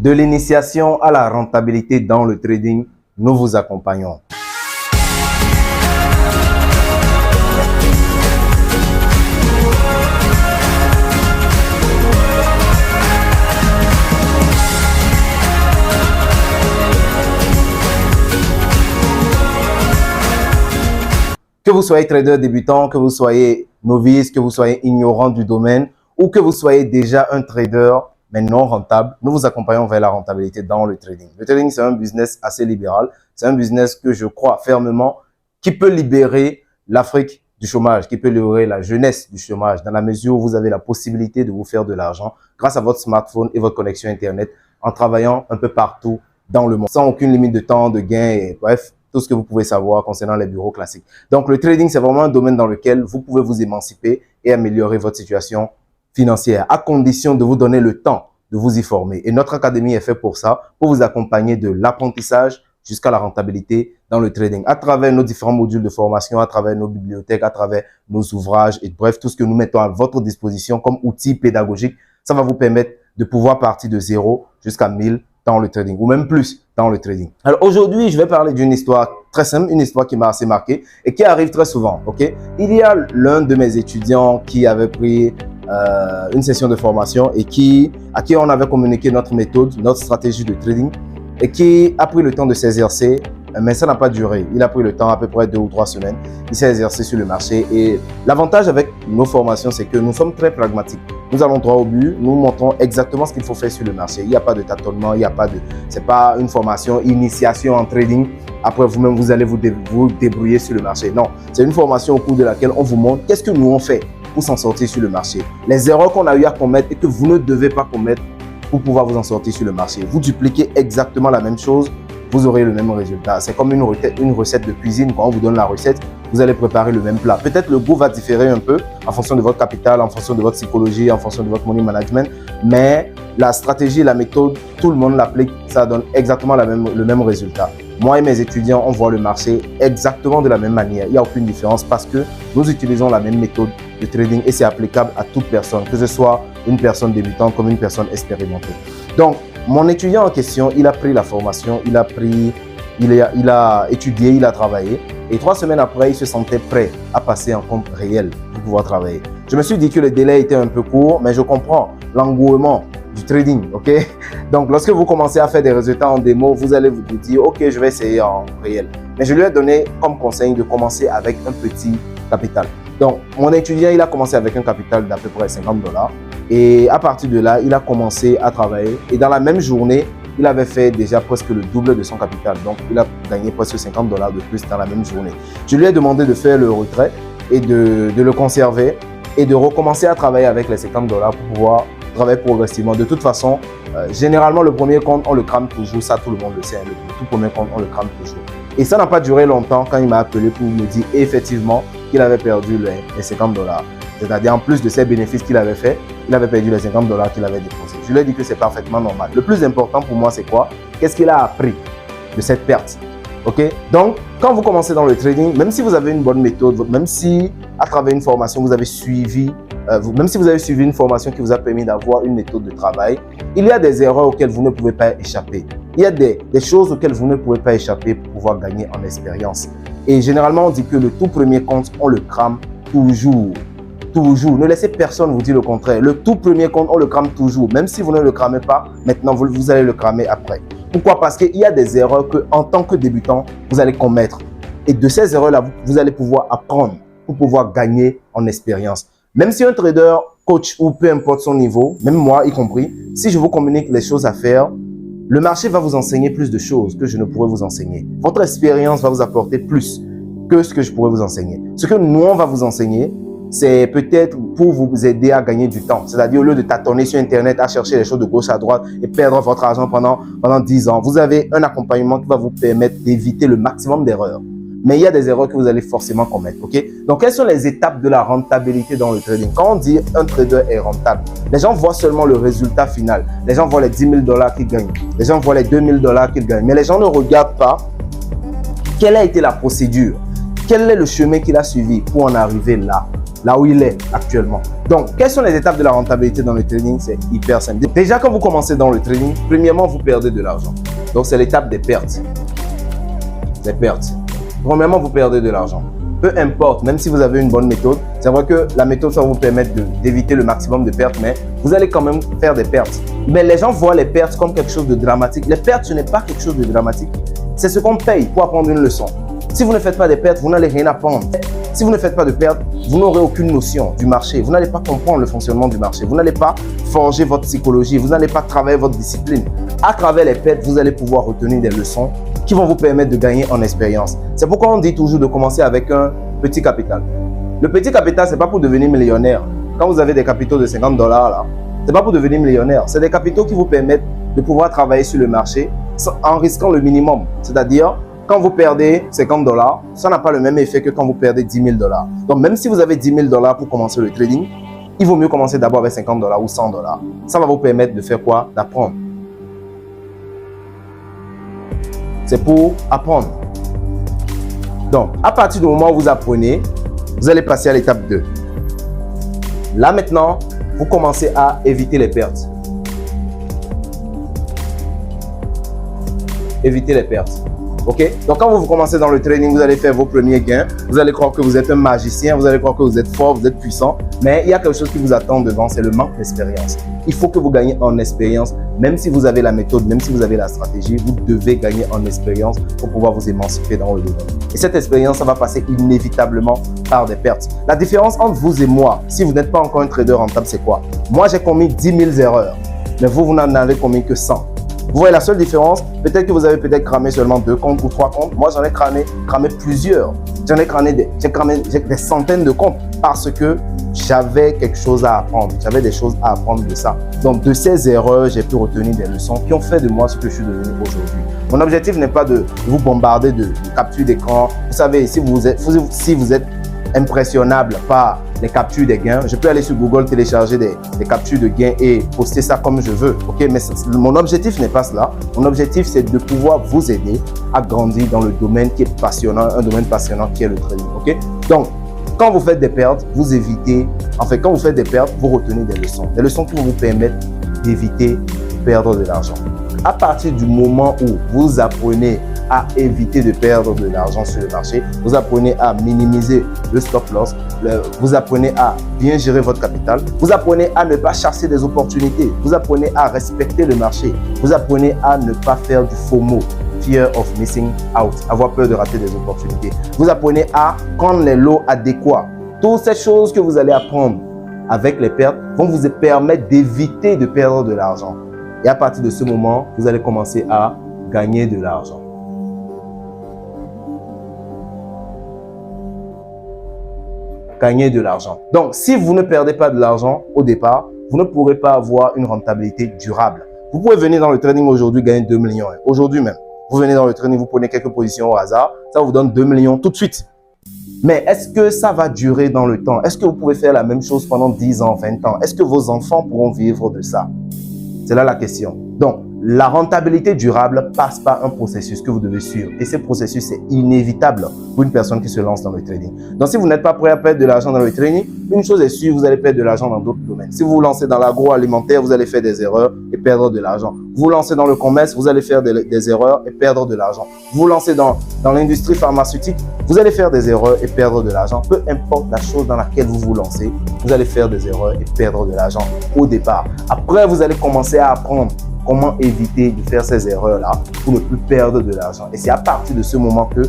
De l'initiation à la rentabilité dans le trading, nous vous accompagnons. Que vous soyez trader débutant, que vous soyez novice, que vous soyez ignorant du domaine ou que vous soyez déjà un trader mais non rentable, nous vous accompagnons vers la rentabilité dans le trading. Le trading, c'est un business assez libéral. C'est un business que je crois fermement qui peut libérer l'Afrique du chômage, qui peut libérer la jeunesse du chômage dans la mesure où vous avez la possibilité de vous faire de l'argent grâce à votre smartphone et votre connexion Internet en travaillant un peu partout dans le monde sans aucune limite de temps, de gain et bref, tout ce que vous pouvez savoir concernant les bureaux classiques. Donc, le trading, c'est vraiment un domaine dans lequel vous pouvez vous émanciper et améliorer votre situation financière à condition de vous donner le temps de vous y former. Et notre académie est faite pour ça, pour vous accompagner de l'apprentissage jusqu'à la rentabilité dans le trading à travers nos différents modules de formation, à travers nos bibliothèques, à travers nos ouvrages et bref, tout ce que nous mettons à votre disposition comme outils pédagogiques. Ça va vous permettre de pouvoir partir de 0 jusqu'à 1000 dans le trading ou même plus dans le trading. Alors aujourd'hui, je vais parler d'une histoire très simple, une histoire qui m'a assez marqué et qui arrive très souvent. Ok, il y a l'un de mes étudiants qui avait pris une session de formation et à qui on avait communiqué notre méthode, notre stratégie de trading et qui a pris le temps de s'exercer, mais ça n'a pas duré. Il a pris le temps à peu près 2 ou 3 semaines. Il s'est exercé sur le marché et l'avantage avec nos formations, c'est que nous sommes très pragmatiques. Nous allons droit au but, nous montrons exactement ce qu'il faut faire sur le marché. Il n'y a pas de tâtonnement, il n'y a pas de, c'est pas une formation initiation en trading. Après vous-même, vous allez vous débrouiller sur le marché. Non, c'est une formation au cours de laquelle on vous montre qu'est-ce que nous on fait pour s'en sortir sur le marché. Les erreurs qu'on a eu à commettre et que vous ne devez pas commettre pour pouvoir vous en sortir sur le marché. Vous dupliquez exactement la même chose, vous aurez le même résultat. C'est comme une recette de cuisine. Quand on vous donne la recette, vous allez préparer le même plat. Peut-être le goût va différer un peu en fonction de votre capital, en fonction de votre psychologie, en fonction de votre money management. Mais la stratégie, la méthode, tout le monde l'applique. Ça donne exactement le même résultat. Moi et mes étudiants, on voit le marché exactement de la même manière. Il n'y a aucune différence parce que nous utilisons la même méthode de trading et c'est applicable à toute personne, que ce soit une personne débutante comme une personne expérimentée. Donc, mon étudiant en question, il a pris la formation, il a étudié, il a travaillé. Et 3 semaines après, il se sentait prêt à passer en compte réel pour pouvoir travailler. Je me suis dit que le délai était un peu court, mais je comprends l'engouement du trading, ok? Donc, lorsque vous commencez à faire des résultats en démo, vous allez vous dire, ok, je vais essayer en réel. Mais je lui ai donné comme conseil de commencer avec un petit capital. Donc, mon étudiant, il a commencé avec un capital d'à peu près $50. Et à partir de là, il a commencé à travailler. Et dans la même journée, il avait fait déjà presque le double de son capital. Donc, il a gagné presque $50 de plus dans la même journée. Je lui ai demandé de faire le retrait et de le conserver et de recommencer à travailler avec les $50 pour pouvoir travailler progressivement. De toute façon, généralement, le premier compte, on le crame toujours. Ça, tout le monde le sait. Le tout premier compte, on le crame toujours. Et ça n'a pas duré longtemps quand il m'a appelé pour me dire effectivement qu'il avait perdu les $50. C'est-à-dire, en plus de ses bénéfices qu'il avait fait, il avait perdu les $50 qu'il avait déposés. Je lui ai dit que c'est parfaitement normal. Le plus important pour moi, c'est quoi? Qu'est-ce qu'il a appris de cette perte? Ok? Donc, quand vous commencez dans le trading, même si vous avez une bonne méthode, même si à travers une formation, vous avez suivi, même si vous avez suivi une formation qui vous a permis d'avoir une méthode de travail, il y a des erreurs auxquelles vous ne pouvez pas échapper. Il y a des choses auxquelles vous ne pouvez pas échapper pour pouvoir gagner en expérience. Et généralement, on dit que le tout premier compte, on le crame toujours. Toujours. Ne laissez personne vous dire le contraire. Le tout premier compte, on le crame toujours. Même si vous ne le cramez pas, maintenant, vous allez le cramer après. Pourquoi? Parce qu'il y a des erreurs que, en tant que débutant, vous allez commettre. Et de ces erreurs-là, vous allez pouvoir apprendre pour pouvoir gagner en expérience. Même si un trader, coach ou peu importe son niveau, même moi y compris, si je vous communique les choses à faire, le marché va vous enseigner plus de choses que je ne pourrais vous enseigner. Votre expérience va vous apporter plus que ce que je pourrais vous enseigner. Ce que nous, on va vous enseigner, c'est peut-être pour vous aider à gagner du temps. C'est-à-dire, au lieu de tâtonner sur Internet, à chercher les choses de gauche à droite et perdre votre argent pendant 10 ans, vous avez un accompagnement qui va vous permettre d'éviter le maximum d'erreurs. Mais il y a des erreurs que vous allez forcément commettre. Ok? Donc, quelles sont les étapes de la rentabilité dans le trading? Quand on dit un trader est rentable, les gens voient seulement le résultat final. Les gens voient les $10 000 qu'il gagne. Les gens voient les $2 000 qu'il gagne. Mais les gens ne regardent pas quelle a été la procédure. Quel est le chemin qu'il a suivi pour en arriver là? là où il est actuellement. Donc, quelles sont les étapes de la rentabilité dans le trading? C'est hyper simple. Déjà, quand vous commencez dans le trading, premièrement, vous perdez de l'argent. Donc, c'est l'étape des pertes. Des pertes. Premièrement, vous perdez de l'argent. Peu importe, même si vous avez une bonne méthode, c'est vrai que la méthode va vous permettre d'éviter le maximum de pertes, mais vous allez quand même faire des pertes. Mais les gens voient les pertes comme quelque chose de dramatique. Les pertes, ce n'est pas quelque chose de dramatique. C'est ce qu'on paye pour apprendre une leçon. Si vous ne faites pas de pertes, vous n'allez rien apprendre. Si vous ne faites pas de pertes, vous n'aurez aucune notion du marché. Vous n'allez pas comprendre le fonctionnement du marché. Vous n'allez pas forger votre psychologie. Vous n'allez pas travailler votre discipline. À travers les pertes, vous allez pouvoir retenir des leçons qui vont vous permettre de gagner en expérience. C'est pourquoi on dit toujours de commencer avec un petit capital. Le petit capital, ce n'est pas pour devenir millionnaire. Quand vous avez des capitaux de 50 $, là, ce n'est pas pour devenir millionnaire. C'est des capitaux qui vous permettent de pouvoir travailler sur le marché en risquant le minimum. C'est-à-dire, quand vous perdez 50 $, ça n'a pas le même effet que quand vous perdez 10 000 $. Donc, même si vous avez 10 000 $ pour commencer le trading, il vaut mieux commencer d'abord avec 50 $ ou 100 $. Ça va vous permettre de faire quoi? D'apprendre. C'est pour apprendre. Donc, à partir du moment où vous apprenez, vous allez passer à l'étape 2. Là, maintenant, vous commencez à éviter les pertes. Éviter les pertes. Ok? Donc, quand vous commencez dans le trading, vous allez faire vos premiers gains. Vous allez croire que vous êtes un magicien, vous allez croire que vous êtes fort, vous êtes puissant. Mais il y a quelque chose qui vous attend devant, c'est le manque d'expérience. Il faut que vous gagnez en expérience. Même si vous avez la méthode, même si vous avez la stratégie, vous devez gagner en expérience pour pouvoir vous émanciper dans le domaine. Et cette expérience, ça va passer inévitablement par des pertes. La différence entre vous et moi, si vous n'êtes pas encore un trader rentable, c'est quoi? Moi, j'ai commis 10 000 erreurs. Mais vous n'en avez commis que 100. Vous voyez la seule différence? Peut-être que vous avez cramé seulement 2 comptes ou 3 comptes. Moi, j'en ai cramé plusieurs. J'en ai cramé des centaines de comptes parce que j'avais quelque chose à apprendre. J'avais des choses à apprendre de ça. Donc, de ces erreurs, j'ai pu retenir des leçons qui ont fait de moi ce que je suis devenu aujourd'hui. Mon objectif n'est pas de vous bombarder de captures d'écran. Vous savez, si vous êtes impressionnable par les captures des gains, je peux aller sur Google, télécharger des captures de gains et poster ça comme je veux. Ok, mais mon objectif n'est pas cela. Mon objectif, c'est de pouvoir vous aider à grandir dans le domaine qui est passionnant, un domaine passionnant qui est le trading. Ok, donc quand vous faites des pertes, vous évitez. Quand vous faites des pertes, vous retenez des leçons qui vont vous permettre d'éviter de perdre de l'argent. À partir du moment où vous apprenez à éviter de perdre de l'argent sur le marché, vous apprenez à minimiser le stop loss, vous apprenez à bien gérer votre capital, vous apprenez à ne pas chasser des opportunités, vous apprenez à respecter le marché, vous apprenez à ne pas faire du FOMO, Fear of Missing Out, avoir peur de rater des opportunités. Vous apprenez à prendre les lots adéquats. Toutes ces choses que vous allez apprendre avec les pertes vont vous permettre d'éviter de perdre de l'argent. Et à partir de ce moment, vous allez commencer à gagner de l'argent. Gagner de l'argent. Donc, si vous ne perdez pas de l'argent au départ, vous ne pourrez pas avoir une rentabilité durable. Vous pouvez venir dans le trading aujourd'hui gagner 2 millions. Aujourd'hui même, vous venez dans le trading, vous prenez quelques positions au hasard, ça vous donne 2 millions tout de suite. Mais est-ce que ça va durer dans le temps? Est-ce que vous pouvez faire la même chose pendant 10 ans, 20 ans? Est-ce que vos enfants pourront vivre de ça? C'est là la question. Donc, la rentabilité durable passe par un processus que vous devez suivre. Et ce processus, c'est inévitable pour une personne qui se lance dans le trading. Donc, si vous n'êtes pas prêt à perdre de l'argent dans le trading, une chose est sûre, vous allez perdre de l'argent dans d'autres domaines. Si vous vous lancez dans l'agroalimentaire, vous allez faire des erreurs et perdre de l'argent. Vous vous lancez dans le commerce, vous allez faire des erreurs et perdre de l'argent. Vous vous lancez dans l'industrie pharmaceutique, vous allez faire des erreurs et perdre de l'argent. Peu importe la chose dans laquelle vous vous lancez, vous allez faire des erreurs et perdre de l'argent au départ. Après, vous allez commencer à apprendre comment éviter de faire ces erreurs-là pour ne plus perdre de l'argent. Et c'est à partir de ce moment que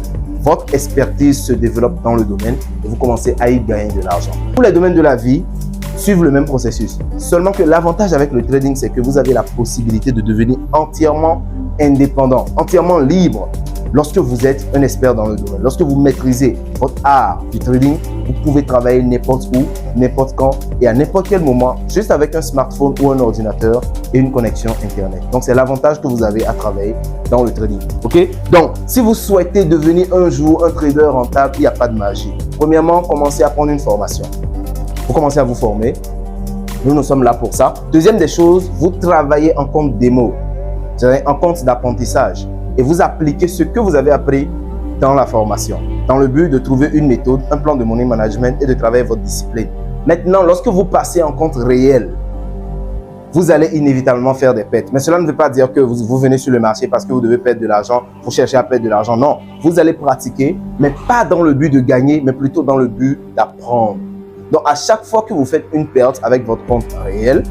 votre expertise se développe dans le domaine et vous commencez à y gagner de l'argent. Pour les domaines de la vie, suivent le même processus. Seulement que l'avantage avec le trading, c'est que vous avez la possibilité de devenir entièrement indépendant, entièrement libre. Lorsque vous êtes un expert dans le domaine, lorsque vous maîtrisez votre art du trading, vous pouvez travailler n'importe où, n'importe quand et à n'importe quel moment, juste avec un smartphone ou un ordinateur et une connexion Internet. Donc, c'est l'avantage que vous avez à travailler dans le trading. Ok? Donc, si vous souhaitez devenir un jour un trader rentable, il n'y a pas de magie. Premièrement, commencez à prendre une formation. Vous commencez à vous former. Nous sommes là pour ça. Deuxième des choses, vous travaillez en compte démo, en compte d'apprentissage. Et vous appliquez ce que vous avez appris dans la formation, dans le but de trouver une méthode, un plan de money management et de travailler votre discipline. Maintenant, lorsque vous passez en compte réel, vous allez inévitablement faire des pertes. Mais cela ne veut pas dire que vous venez sur le marché parce que vous devez perdre de l'argent, vous cherchez à perdre de l'argent. Non, vous allez pratiquer, mais pas dans le but de gagner, mais plutôt dans le but d'apprendre. Donc, à chaque fois que vous faites une perte avec votre compte réel,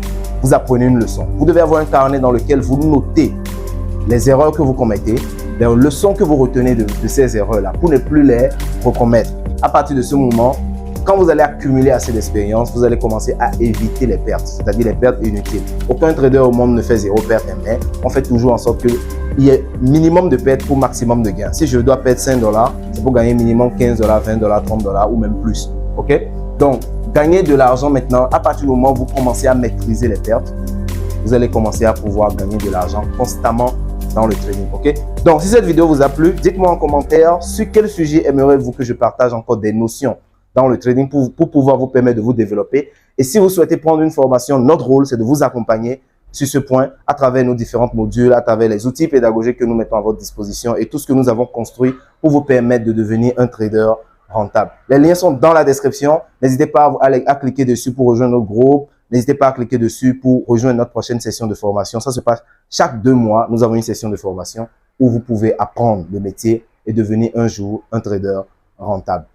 vous apprenez une leçon. Vous devez avoir un carnet dans lequel vous notez les erreurs que vous commettez, les leçons que vous retenez de ces erreurs-là pour ne plus les recommettre. À partir de ce moment, quand vous allez accumuler assez d'expérience, vous allez commencer à éviter les pertes, c'est-à-dire les pertes inutiles. Aucun trader au monde ne fait 0 perte, mais on fait toujours en sorte qu'il y ait minimum de pertes pour maximum de gains. Si je dois perdre $5, c'est pour gagner minimum $15, $20, $30 ou même plus. Ok? Donc, gagner de l'argent maintenant, à partir du moment où vous commencez à maîtriser les pertes, vous allez commencer à pouvoir gagner de l'argent constamment dans le trading. Ok? Donc, si cette vidéo vous a plu, dites-moi en commentaire sur quel sujet aimeriez-vous que je partage encore des notions dans le trading pour pouvoir vous permettre de vous développer. Et si vous souhaitez prendre une formation, notre rôle, c'est de vous accompagner sur ce point à travers nos différents modules, à travers les outils pédagogiques que nous mettons à votre disposition et tout ce que nous avons construit pour vous permettre de devenir un trader rentable. Les liens sont dans la description. N'hésitez pas à cliquer dessus pour rejoindre notre groupe. N'hésitez pas à cliquer dessus pour rejoindre notre prochaine session de formation. Ça se passe chaque 2 mois. Nous avons une session de formation où vous pouvez apprendre le métier et devenir un jour un trader rentable.